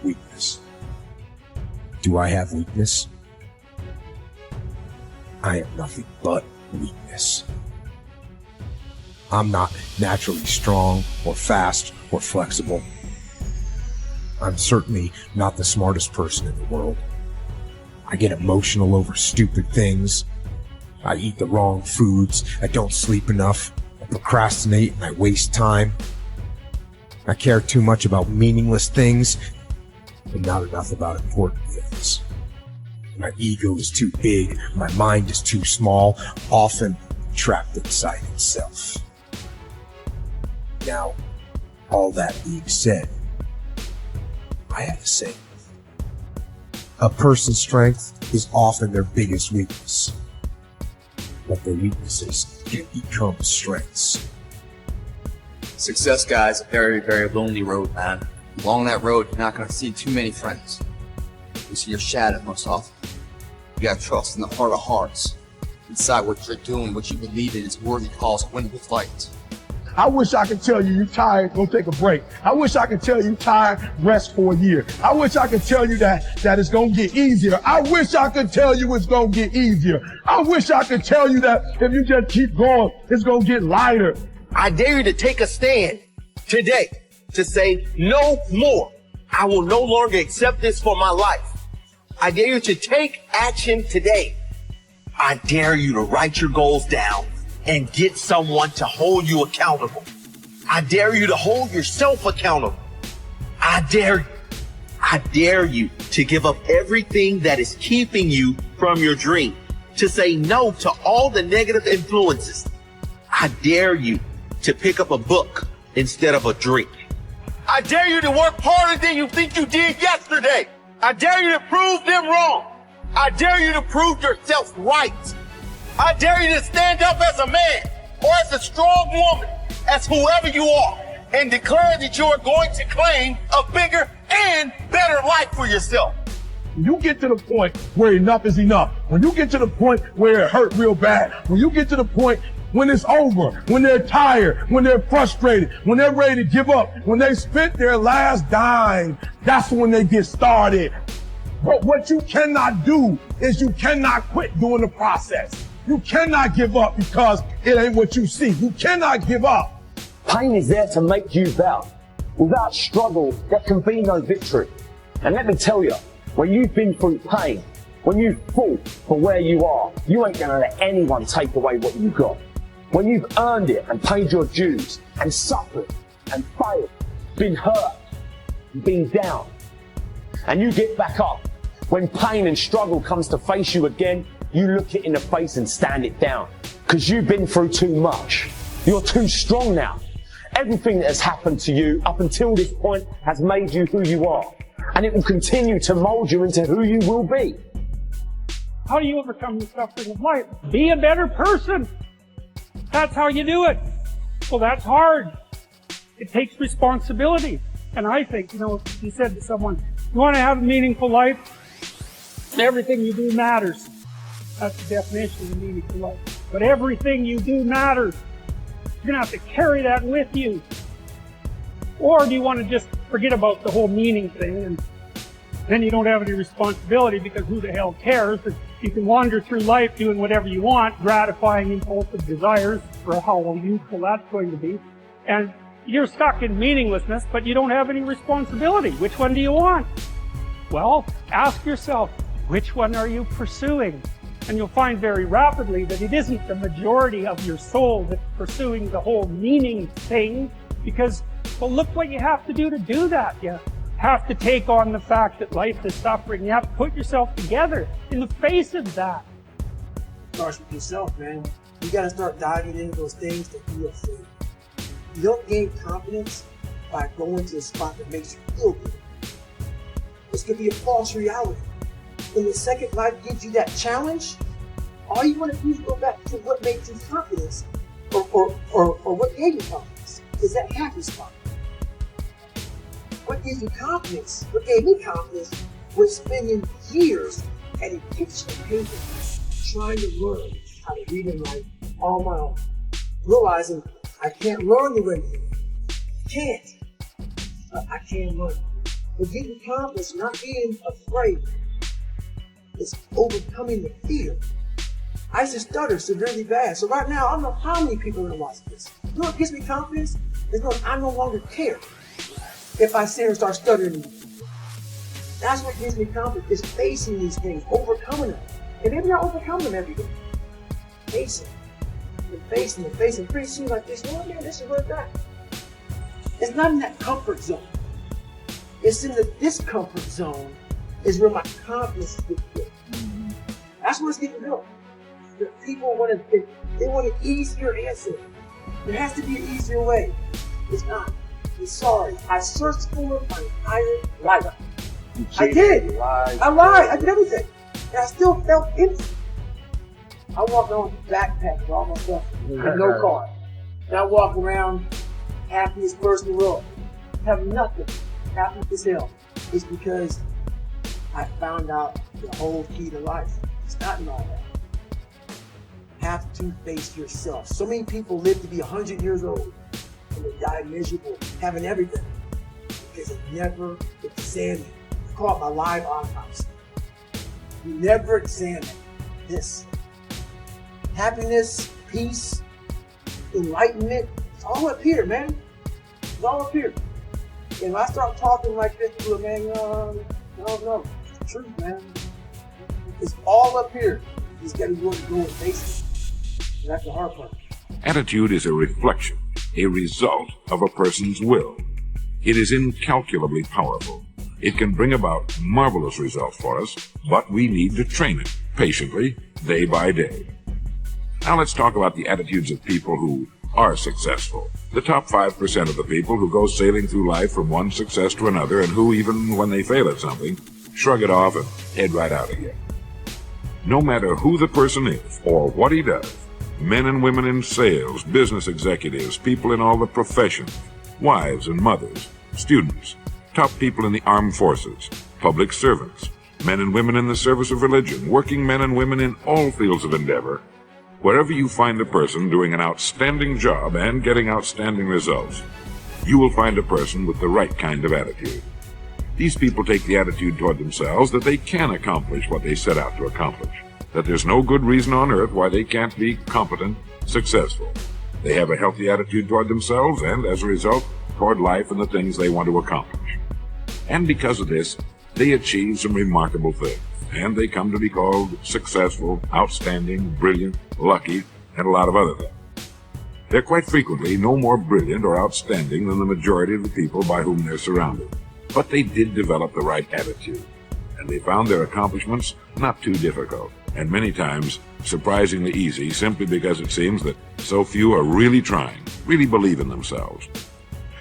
weakness. Do I have weakness? I am nothing but weakness. I'm not naturally strong or fast or flexible. I'm certainly not the smartest person in the world. I get emotional over stupid things. I eat the wrong foods. I don't sleep enough. I procrastinate and I waste time. I care too much about meaningless things and not enough about important things. My ego is too big. My mind is too small, often trapped inside itself. Now, all that being said, I have to say, a person's strength is often their biggest weakness, but their weaknesses can become strengths. Success, guys, a very, very lonely road, man. Along that road, you're not going to see too many friends. You see your shadow most often. You got to trust in the heart of hearts. Decide what you're doing, what you believe in is worthy cause to win the fight. I wish I could tell you you're tired, go take a break. I wish I could tell you tired, rest for a year. I wish I could tell you that it's going to get easier. I wish I could tell you it's going to get easier. I wish I could tell you that if you just keep going, it's going to get lighter. I dare you to take a stand today to say no more. I will no longer accept this for my life. I dare you to take action today. I dare you to write your goals down and get someone to hold you accountable. I dare you to hold yourself accountable. I dare you to give up everything that is keeping you from your dream, to say no to all the negative influences. I dare you to pick up a book instead of a drink. I dare you to work harder than you think you did yesterday. I dare you to prove them wrong. I dare you to prove yourself right. I dare you to stand up as a man or as a strong woman, as whoever you are, and declare that you are going to claim a bigger and better life for yourself. When you get to the point where enough is enough, when you get to the point where it hurt real bad, when you get to the point when it's over, when they're tired, when they're frustrated, when they're ready to give up, when they spent their last dime, that's when they get started. But what you cannot do is you cannot quit during the process. You cannot give up because it ain't what you see. You cannot give up. Pain is there to make you better. Without struggle, there can be no victory. And let me tell you, when you've been through pain, when you've fought for where you are, you ain't gonna let anyone take away what you got. When you've earned it and paid your dues and suffered and failed, been hurt, been down, and you get back up, when pain and struggle comes to face you again, you look it in the face and stand it down. Because you've been through too much. You're too strong now. Everything that has happened to you up until this point has made you who you are. And it will continue to mold you into who you will be. How do you overcome the suffering of life? Be a better person. That's how you do it. Well, that's hard. It takes responsibility. And I think, if you said to someone, you want to have a meaningful life? Everything you do matters. That's the definition of meaningful life. But everything you do matters. You're going to have to carry that with you. Or do you want to just forget about the whole meaning thing and then you don't have any responsibility because who the hell cares? You can wander through life doing whatever you want, gratifying impulsive desires for how useful that's going to be. And you're stuck in meaninglessness, but you don't have any responsibility. Which one do you want? Well, ask yourself, which one are you pursuing? And you'll find very rapidly that it isn't the majority of your soul that's pursuing the whole meaning thing, because, well, look what you have to do that. You have to take on the fact that life is suffering. You have to put yourself together in the face of that. It starts with yourself, man. You gotta start diving into those things that you are afraid. You don't gain confidence by going to a spot that makes you feel good. This could be a false reality. When the second life gives you that challenge, all you want to do is go back to what makes you confidence or what gave you confidence. Is that happy spot? What gives you confidence, what gave me confidence, was spending years at a kitchen table trying to learn how to read and write on my own. Realizing I can't learn the way you can't, but I can learn. But getting confidence, not being afraid, is overcoming the fear. I used to stutter severely bad. So right now, I don't know how many people are going to watch this. You know what gives me confidence? Is knowing I no longer care if I sit here and start stuttering. That's what gives me confidence, is facing these things, overcoming them. And maybe not overcoming them every day. Facing and facing and facing. Pretty soon like this, oh man, this is where it's at. It's not in that comfort zone. It's in the discomfort zone is where my confidence is getting built. That's where it's getting built. The people want an easier answer. There has to be an easier way. It's not. I'm sorry. I searched for it my entire life. I did. I lied. I did everything. And I still felt empty. I walked around with a backpack with all my stuff with no car. And I walk around happiest person in the world. Have nothing. Happy as hell. It's because I found out the whole key to life. It's not in all that. You have to face yourself. So many people live to be 100 years old and they die miserable, having everything, because they never examined. I call it my live autopsy. You never examine this. Happiness, peace, enlightenment, it's all up here, man. It's all up here. And when I start talking like this to a man, no, it's the truth, man. It's all up here. You just gotta go and face it. And that's the hard part. Attitude is a reflection, a result of a person's will. It is incalculably powerful. It can bring about marvelous results for us, but we need to train it patiently, day by day. Now let's talk about the attitudes of people who are successful. The top 5% of the people who go sailing through life from one success to another and who, even when they fail at something, shrug it off and head right out again. No matter who the person is or what he does, men and women in sales, business executives, people in all the professions, wives and mothers, students, top people in the armed forces, public servants, men and women in the service of religion, working men and women in all fields of endeavor, wherever you find a person doing an outstanding job and getting outstanding results, you will find a person with the right kind of attitude. These people take the attitude toward themselves that they can accomplish what they set out to accomplish, that there's no good reason on earth why they can't be competent, successful. They have a healthy attitude toward themselves and, as a result, toward life and the things they want to accomplish. And because of this, they achieve some remarkable things, and they come to be called successful, outstanding, brilliant, lucky, and a lot of other things. They're quite frequently no more brilliant or outstanding than the majority of the people by whom they're surrounded. But they did develop the right attitude, and they found their accomplishments not too difficult, and many times surprisingly easy, simply because it seems that so few are really trying, really believe in themselves.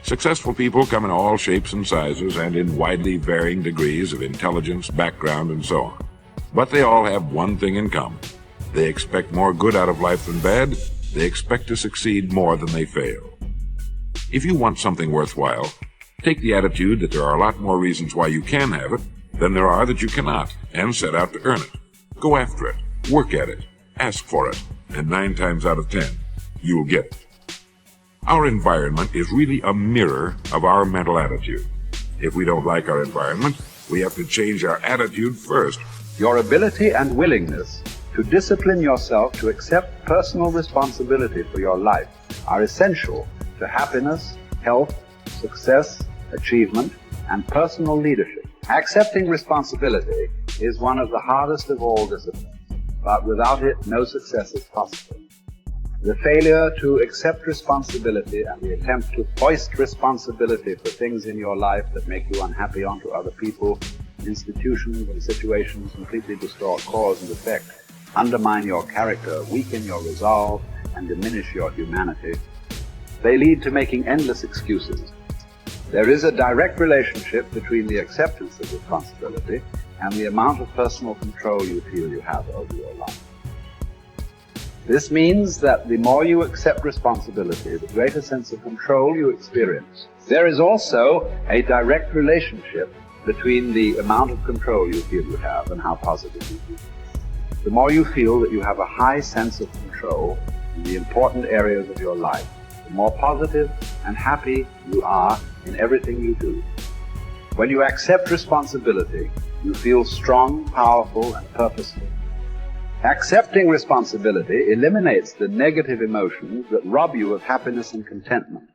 Successful people come in all shapes and sizes and in widely varying degrees of intelligence, background, and so on. But they all have one thing in common. They expect more good out of life than bad. They expect to succeed more than they fail. If you want something worthwhile, take the attitude that there are a lot more reasons why you can have it than there are that you cannot, and set out to earn it. Go after it, work at it, ask for it, and 9 times out of 10, you will get it. Our environment is really a mirror of our mental attitude. If we don't like our environment, we have to change our attitude first. Your ability and willingness to discipline yourself to accept personal responsibility for your life are essential to happiness, health, success, achievement, and personal leadership. Accepting responsibility is one of the hardest of all disciplines, but without it, no success is possible. The failure to accept responsibility and the attempt to foist responsibility for things in your life that make you unhappy onto other people, institutions, and situations completely distort cause and effect, undermine your character, weaken your resolve, and diminish your humanity. They lead to making endless excuses. There is a direct relationship between the acceptance of responsibility and the amount of personal control you feel you have over your life. This means that the more you accept responsibility, the greater sense of control you experience. There is also a direct relationship between the amount of control you feel you have and how positive you feel. The more you feel that you have a high sense of control in the important areas of your life, the more positive and happy you are in everything you do. When you accept responsibility, you feel strong, powerful, and purposeful. Accepting responsibility eliminates the negative emotions that rob you of happiness and contentment.